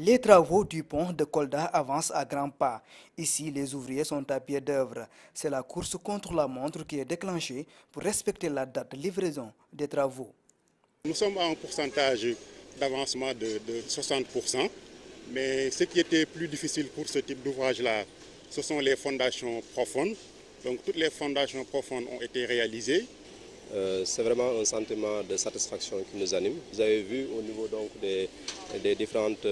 Les travaux du pont de Kolda avancent à grands pas. Ici, les ouvriers sont à pied d'œuvre. C'est la course contre la montre qui est déclenchée pour respecter la date de livraison des travaux. Nous sommes à un pourcentage d'avancement de 60%, mais ce qui était plus difficile pour ce type d'ouvrage-là, ce sont les fondations profondes. Donc toutes les fondations profondes ont été réalisées. C'est vraiment un sentiment de satisfaction qui nous anime. Vous avez vu au niveau donc des différentes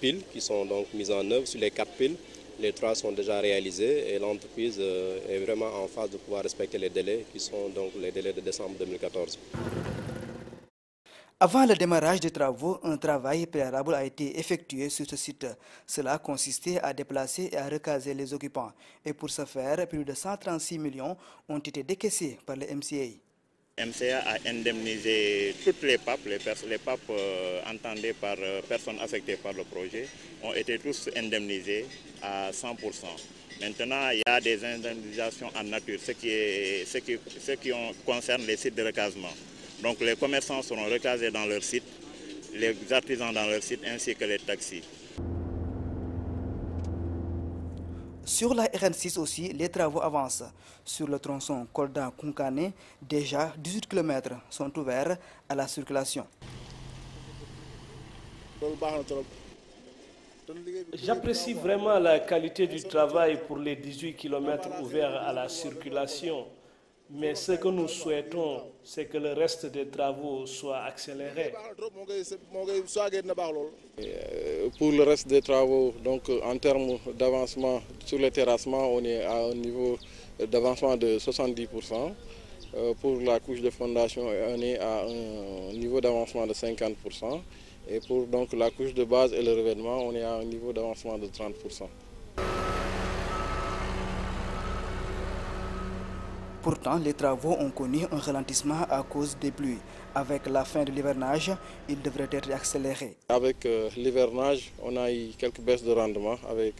piles qui sont donc mises en œuvre. Sur les 4 piles, les 3 sont déjà réalisées et l'entreprise est vraiment en phase de pouvoir respecter les délais qui sont donc les délais de décembre 2014. Avant le démarrage des travaux, un travail préalable a été effectué sur ce site. Cela consistait à déplacer et à recaser les occupants. Et pour ce faire, plus de 136 millions ont été décaissés par le MCA. MCA a indemnisé toutes les PAP, les PAP entendées par personnes affectées par le projet, ont été tous indemnisés à 100%. Maintenant, il y a des indemnisations en nature, ce qui concerne les sites de recasement. Donc les commerçants seront recasés dans leur site, les artisans dans leur site ainsi que les taxis. Sur la RN6 aussi, les travaux avancent. Sur le tronçon Kolda-Kounkané, déjà 18 km sont ouverts à la circulation. J'apprécie vraiment la qualité du travail pour les 18 km ouverts à la circulation. Mais ce que nous souhaitons, c'est que le reste des travaux soit accéléré. Pour le reste des travaux, donc en termes d'avancement sur les terrassements, on est à un niveau d'avancement de 70%. Pour la couche de fondation, on est à un niveau d'avancement de 50%. Et pour donc, la couche de base et le revêtement, on est à un niveau d'avancement de 30%. Pourtant, les travaux ont connu un ralentissement à cause des pluies. Avec la fin de l'hivernage, ils devraient être accélérés. Avec l'hivernage, on a eu quelques baisses de rendement avec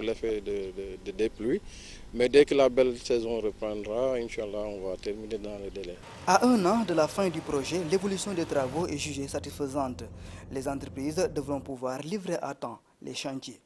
l'effet des pluies. Mais dès que la belle saison reprendra, Inch'Allah, on va terminer dans les délais. À un an de la fin du projet, l'évolution des travaux est jugée satisfaisante. Les entreprises devront pouvoir livrer à temps les chantiers.